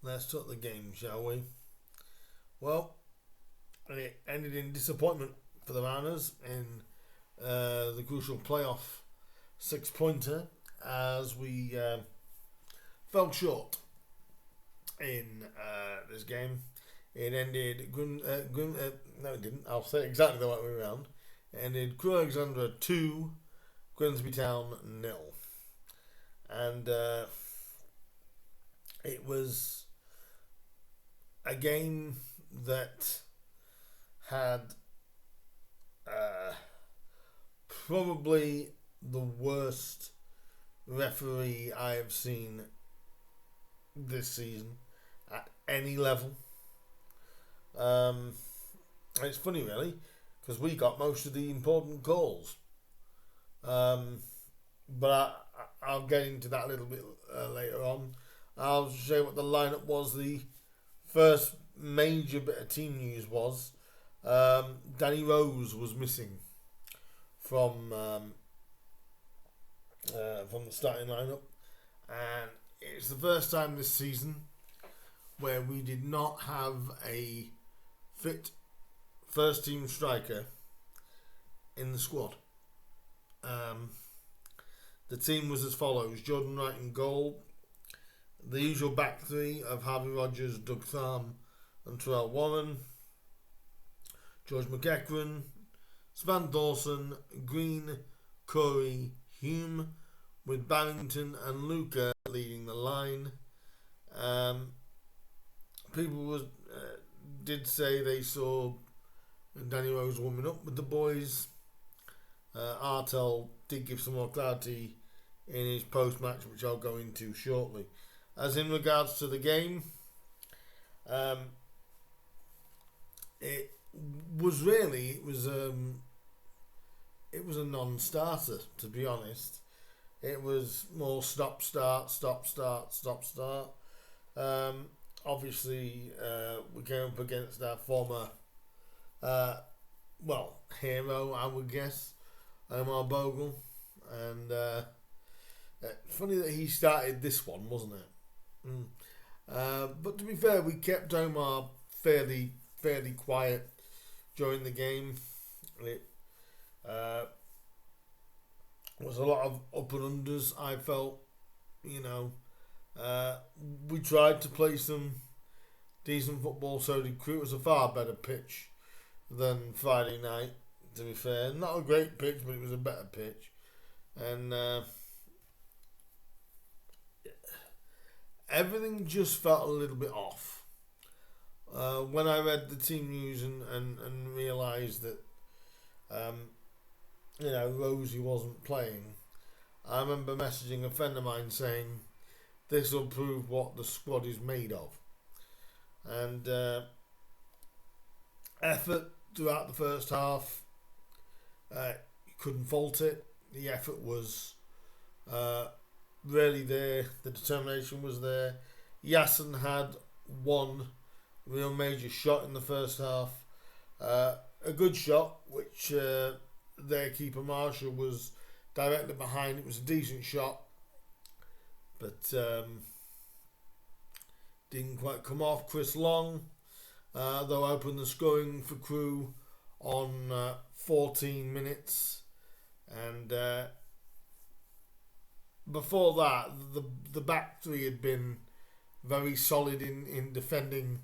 Let's talk the game, shall we? Well, it ended in disappointment for the Mariners in the crucial playoff six-pointer as we fell short in this game. It ended no, it didn't. I'll say it exactly the right way around. It ended Crewe Alexandra 2, Grimsby Town 0, and it was a game that had probably the worst referee I have seen this season at any level. It's funny, really, because we got most of the important calls. But I'll get into that a little bit later on. I'll show you what the lineup was. The first major bit of team news was Danny Rose was missing from the starting lineup, and it's the first time this season where we did not have a fit first team striker in the squad. The team was as follows: Jordan Wright in goal, the usual back three of Harvey Rogers, Doug Tharm and Terrell Warren, George McEachran, Svan Dawson, Green, Corey, Hume, with Barrington and Luca leading the line. People did say they saw Danny Rose warming up with the boys. Artel did give some more clarity in his post-match, which I'll go into shortly. As in regards to the game, it was a non-starter, to be honest. It was more stop-start. Obviously, we came up against our former, hero, I would guess, Omar Bogle, and funny that he started this one, wasn't it? But to be fair, we kept Omar fairly quiet during the game. It was a lot of up and unders, I felt. We tried to play some decent football, so did Crewe. It was a far better pitch than Friday night, to be fair. Not a great pitch, but it was a better pitch. And everything just felt a little bit off. When I read the team news and realised that Rosie wasn't playing, I remember messaging a friend of mine saying this will prove what the squad is made of. And effort throughout the first half, you couldn't fault it. The effort was really there. The determination was there. Yasin had one real major shot in the first half. A good shot, which their keeper Marshall was directly behind. It was a decent shot, but didn't quite come off. Chris Long, though, opened the scoring for Crewe on 14 minutes, and before that, the back three had been very solid in defending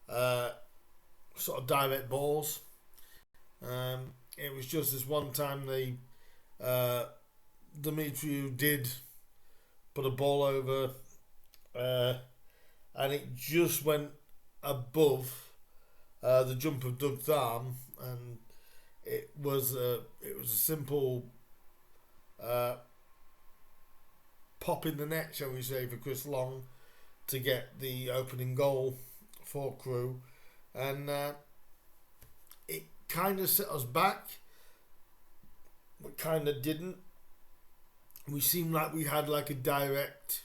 sort of direct balls. It was just this one time Dimitriou did put a ball over, and it just went above the jump of Doug Tharm, and it was a simple pop in the net, shall we say, for Chris Long to get the opening goal for Crewe, and it kind of set us back, but kind of didn't. We seemed like we had like a direct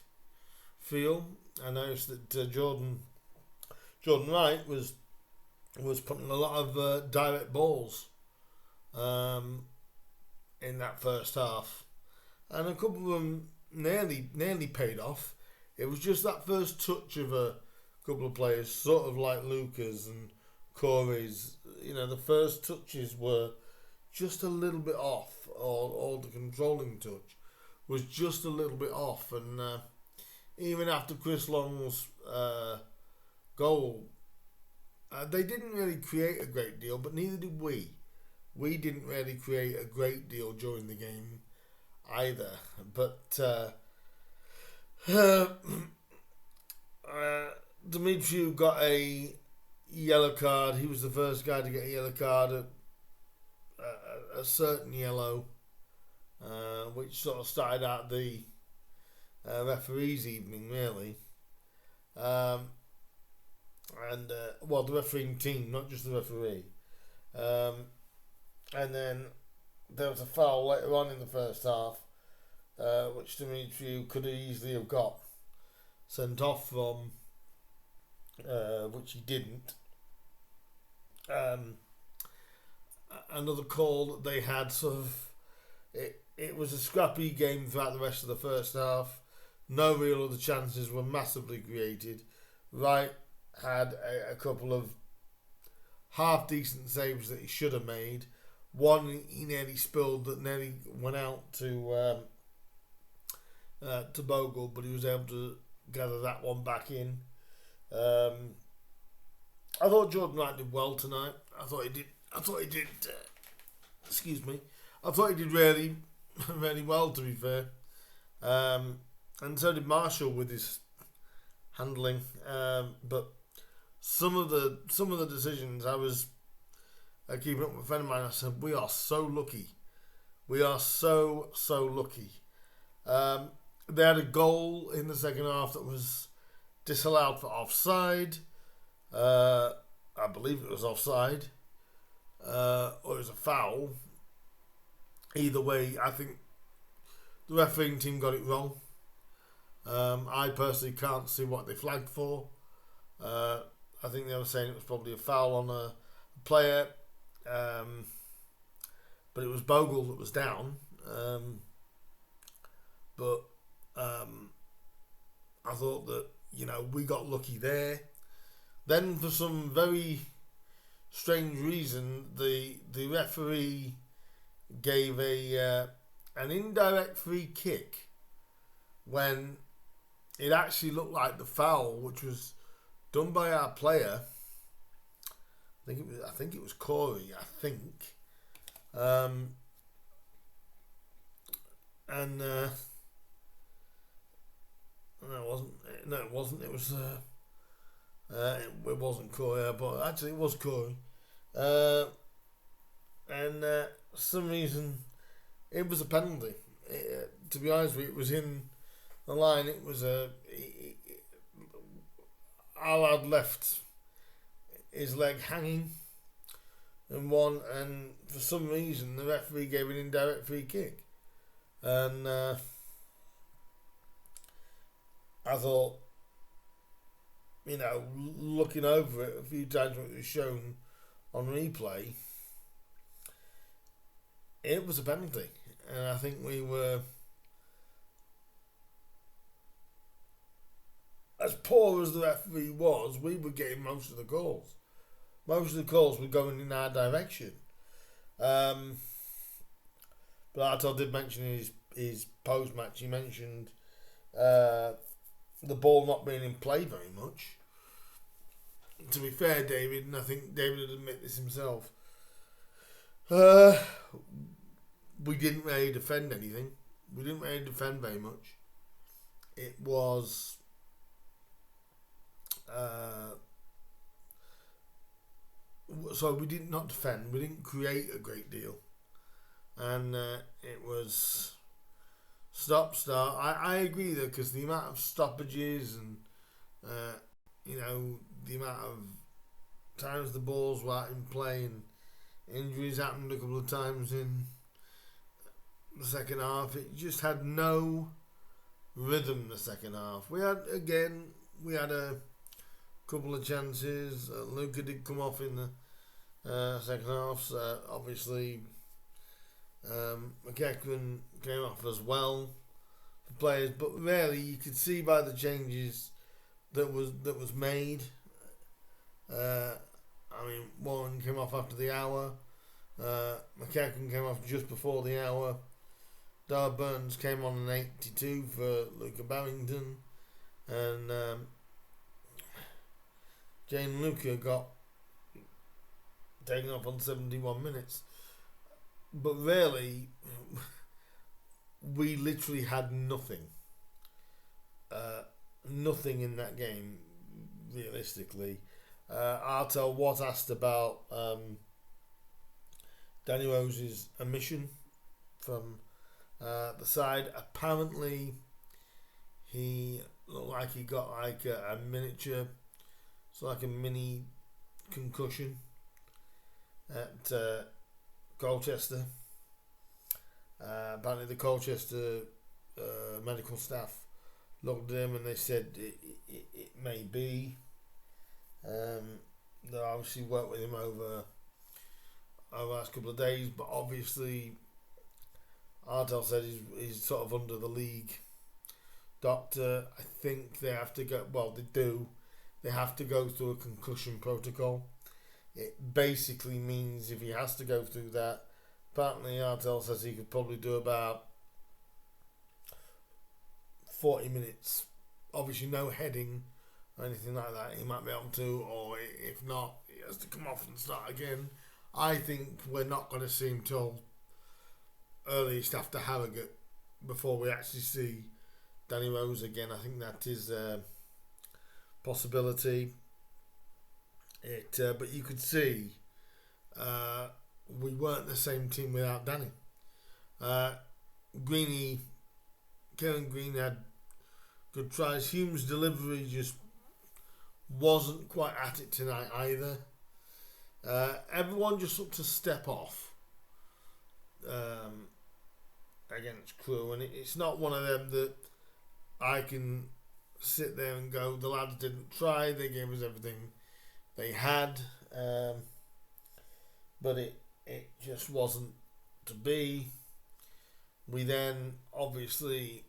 feel. I noticed that Jordan Wright was putting a lot of direct balls in that first half, and a couple of them nearly paid off. It was just that first touch of a couple of players, sort of like Lucas and Corey's. The first touches were just a little bit off, or the controlling touch was just a little bit off, and even after Chris Long's goal, they didn't really create a great deal, but neither did we. We didn't really create a great deal during the game either, but Dimitriou got a yellow card. He was the first guy to get a yellow card, a certain yellow, which sort of started out the referee's evening, really. The refereeing team, not just the referee. And then there was a foul later on in the first half, which Dimitriou could easily have got sent off from, which he didn't. Another call that they had, sort of, it was a scrappy game throughout the rest of the first half. No real other chances were massively created. Wright had a couple of half decent saves that he should have made. One he nearly spilled that nearly went out to Bogle, but he was able to gather that one back in. I thought Jordan Wright did well tonight. I thought he did. Excuse me. I thought he did really, really well, to be fair. And so did Marshall with his handling. But some of the decisions, I was keeping up with a friend of mine. I said, we are so lucky. We are so lucky. They had a goal in the second half that was disallowed for offside. I believe it was offside. Or it was a foul. Either way, I think the refereeing team got it wrong. I personally can't see what they flagged for. I think they were saying it was probably a foul on a player. But it was Bogle that was down. I thought that, we got lucky there. Then for some very strange reason, the referee gave an indirect free kick when it actually looked like the foul, which was done by our player. I think it was Corey. No, it wasn't. No, it wasn't. It was. It wasn't Corey, but actually it was Corey. For some reason, it was a penalty. To be honest with you, it was in the line. It was our lad left his leg hanging and for some reason the referee gave an indirect free kick. And I thought, looking over it a few times when it was shown on replay, it was a penalty. And I think we were, as poor as the referee was, we were getting most of the calls. Most of the calls were going in our direction. But Artel did mention in his post-match, he mentioned the ball not being in play very much. To be fair, David, and I think David would admit this himself, we didn't really defend anything. We didn't really defend very much. It was so we did not defend. We didn't create a great deal, and it was stop start. I agree though, because the amount of stoppages and the amount of times the balls were out in play and injuries happened a couple of times in the second half. It just had no rhythm the second half. We had a couple of chances. Luca did come off in the second half. So obviously, McEachran came off as well for players. But really, you could see by the changes that was made. Warren came off after the hour. McEachran came off just before the hour. Dar Burns came on an 82 for Luca Barrington, and Jane Luca got taken off on 71 minutes. But really, we literally had nothing. Nothing in that game, realistically. Artel was asked about Danny Rose's omission from the side. Apparently, he looked like he got like a miniature, so like a mini concussion at Colchester. Apparently, the Colchester medical staff looked at him and they said it may be. They obviously worked with him over the last couple of days, but obviously Artel said he's sort of under the league doctor. I think they have to go. Well, they do. They have to go through a concussion protocol. It basically means if he has to go through that, apparently Artel says he could probably do about 40 minutes. Obviously, no heading or anything like that. He might be able to, or if not, he has to come off and start again. I think we're not going to see him till earliest after Harrogate before we actually see Danny Rose again. I think that is a possibility. But you could see we weren't the same team without Danny. Kieran Green had good tries. Hume's delivery just wasn't quite at it tonight either. Everyone just looked to step off against Crewe, and it's not one of them that I can sit there and go, the lads didn't try, they gave us everything they had, but it just wasn't to be. We then, obviously,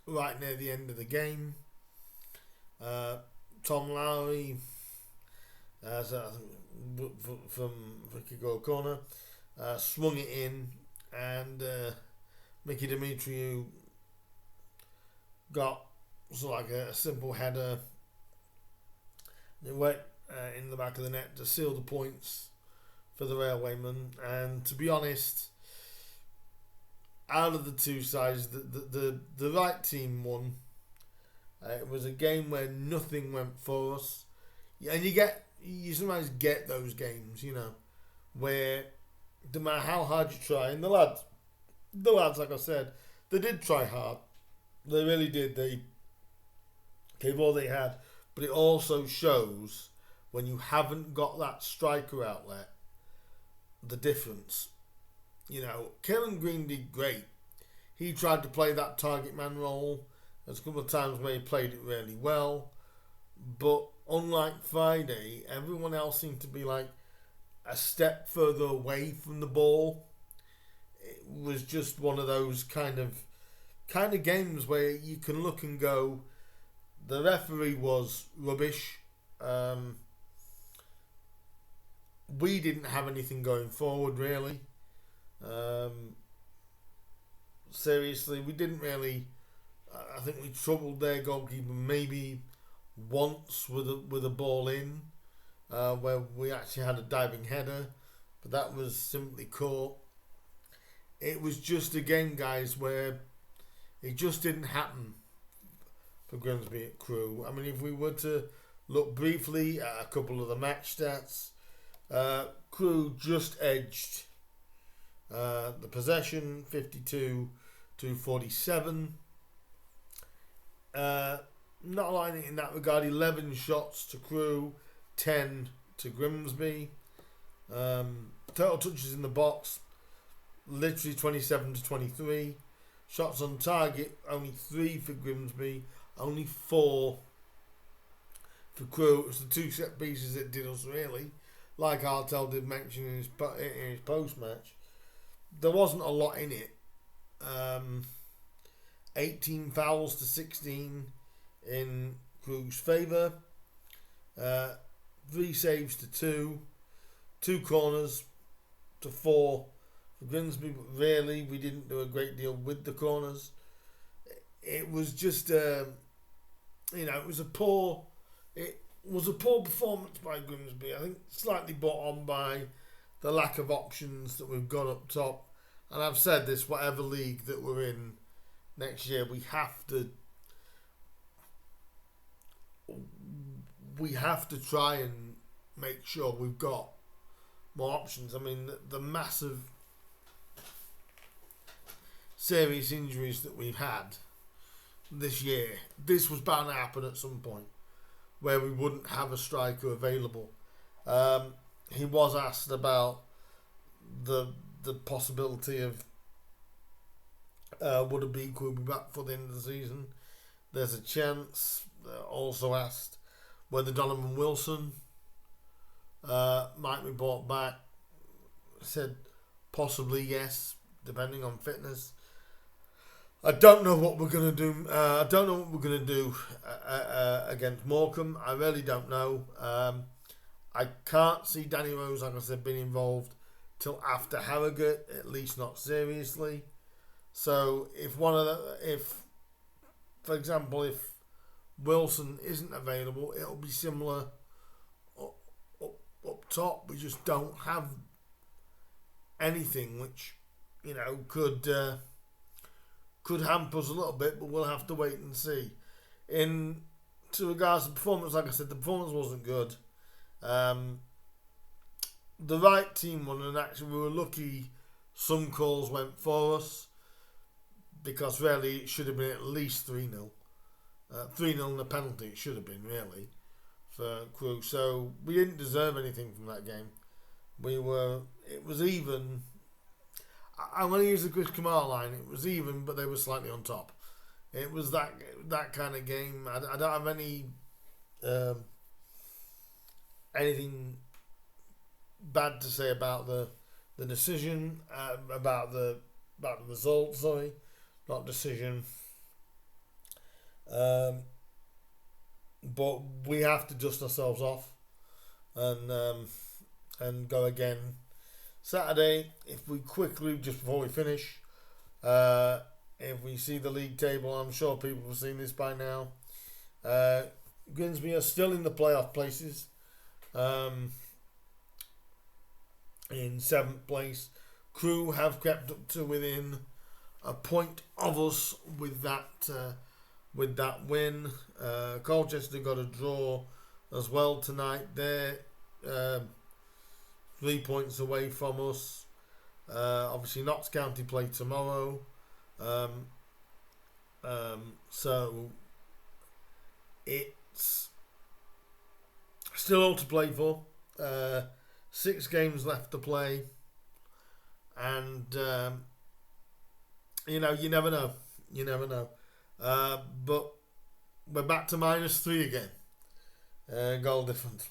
right near the end of the game, Tom Lowry, from kick goal corner, swung it in, and Mickey Demetriou got sort of like a simple header. It went in the back of the net to seal the points for the Railwaymen. And to be honest, out of the two sides, the right team won. It was a game where nothing went for us, and you sometimes get those games, where no matter how hard you try, and the lads, like I said, they did try hard. They really did. They gave all they had, but it also shows when you haven't got that striker outlet, the difference. Kieran Green did great. He tried to play that target man role. There's a couple of times where he played it really well, but unlike Friday, everyone else seemed to be like a step further away from the ball. It was just one of those kind of games where you can look and go, the referee was rubbish. We didn't have anything going forward, really. Seriously, we didn't really. I think we troubled their goalkeeper maybe once with a ball in, where we actually had a diving header, but that was simply caught. It was just a game, guys, where it just didn't happen for Grimsby at Crewe. I mean, if we were to look briefly at a couple of the match stats, Crewe just edged the possession, 52-47. Not lying in that regard, 11 shots to Crewe, 10 to Grimsby. Total touches in the box, literally 27-23. Shots on target, only 3 for Grimsby, only 4 for Crewe. It was the 2 set pieces that did us really. Like Artel did mention in his post-match, there wasn't a lot in it. 18 fouls to 16 in Crewe's favour. 3 saves to 2. 2 corners to 4 for Grimsby, but really we didn't do a great deal with the corners. It was just, it was a poor performance by Grimsby. I think slightly brought on by the lack of options that we've got up top. And I've said this, whatever league that we're in next year, we have to try and make sure we've got more options. I mean, the massive serious injuries that we've had this year, this was bound to happen at some point where we wouldn't have a striker available. He was asked about the possibility of would a B Crewe be back for the end of the season. There's a chance. Also asked whether Donovan Wilson might be brought back. Said possibly yes, depending on fitness. I don't know what we're going to do. I don't know what we're going to do against Morecambe. I really don't know. I can't see Danny Rose, like I said, being involved till after Harrogate, at least not seriously. So for example, if Wilson isn't available, it'll be similar up top. We just don't have anything which could hamper us a little bit, but we'll have to wait and see. To regards to performance, like I said, the performance wasn't good. The right team won, and actually we were lucky some calls went for us, because really it should have been at least 3-0. 3-0 in a penalty, it should have been, really, for Crewe. So we didn't deserve anything from that game. It was even. I'm going to use the Chris Kamar line. It was even, but they were slightly on top. It was that kind of game. I don't have anything bad to say about the decision, about the result. Sorry, not decision. But we have to dust ourselves off and go again Saturday. If we quickly, just before we finish, if we see the league table, I'm sure people have seen this by now. Grimsby are still in the playoff places, in 7th place. Crewe have crept up to within a point of us with that win. Colchester got a draw as well tonight. They're 3 points away from us. Obviously, Notts County play tomorrow. So it's still all to play for. 6 games left to play, and you never know. But we're back to -3 again. Goal difference.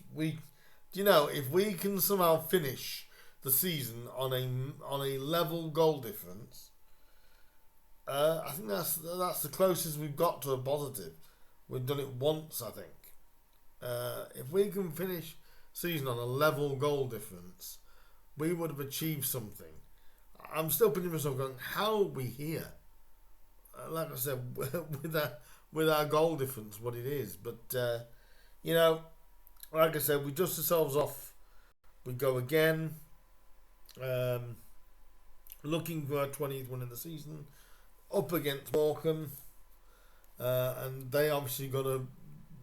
If we can somehow finish the season on a level goal difference, I think that's the closest we've got to a positive. We've done it once, I think. If we can finish season on a level goal difference, we would have achieved something. I'm still pinching myself going, how are we here? Like I said, with our goal difference, what it is. But, like I said, we dust ourselves off. We go again. Looking for our 20th win of the season. Up against Morecambe. And they obviously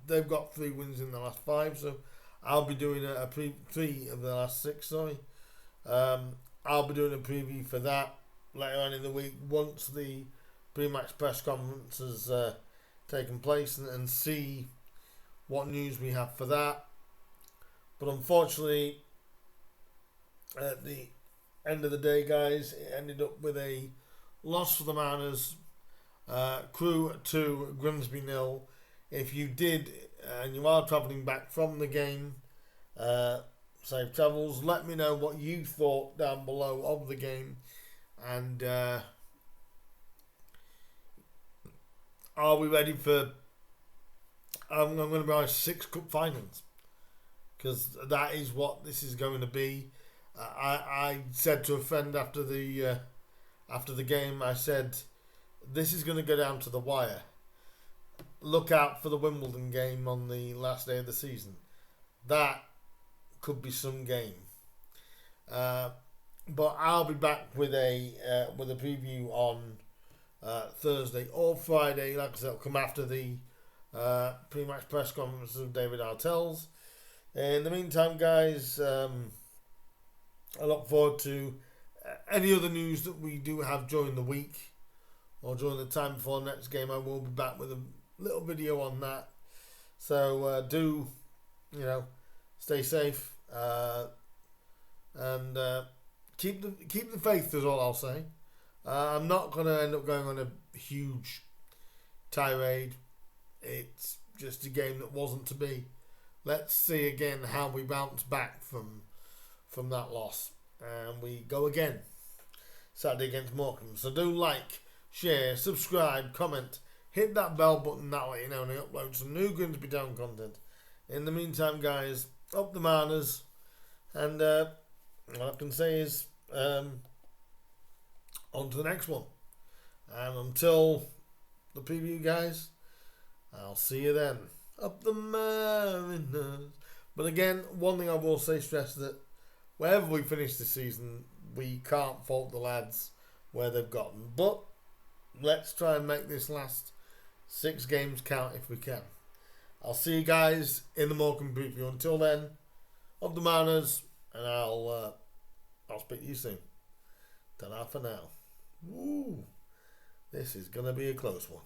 they've got 3 wins in the last 5. So I'll be doing a 3 of the last 6, sorry. I'll be doing a preview for that later on in the week once the pre-match press conference has taken place and see what news we have for that. But unfortunately, at the end of the day, guys, it ended up with a loss for the Mariners. Crewe 2, Grimsby 0. If you did and you are travelling back from the game, safe travels. Let me know what you thought down below of the game, and are we ready for I'm going to be honest, 6 cup finals, because that is what this is going to be. I said to a friend after the game, I said, this is going to go down to the wire. Look out for the Wimbledon game on the last day of the season. That could be some game. But I'll be back with a preview on Thursday or Friday. Like I said, it'll come after the pre-match press conference of David Artells. In the meantime, guys, I look forward to any other news that we do have during the week or during the time before the next game. I will be back with a little video on that. So do, stay safe and keep the faith is all I'll say. I'm not going to end up going on a huge tirade. It's just a game that wasn't to be. Let's see again how we bounce back from that loss. And we go again Saturday against Morecambe. So do like, share, subscribe, comment, hit that bell button. That'll let you know when I upload some new Grimsby Town content. In the meantime, guys, up the Marners. And what I can say is on to the next one. And until the preview, guys, I'll see you then. Up the Mariners. But again, one thing I will stress that wherever we finish the season, we can't fault the lads where they've gotten. But let's try and make this last 6 games count if we can. I'll see you guys in the Morecambe preview. Until then, up the Mariners, and I'll speak to you soon. Ta-ra for now. Woo! This is going to be a close one.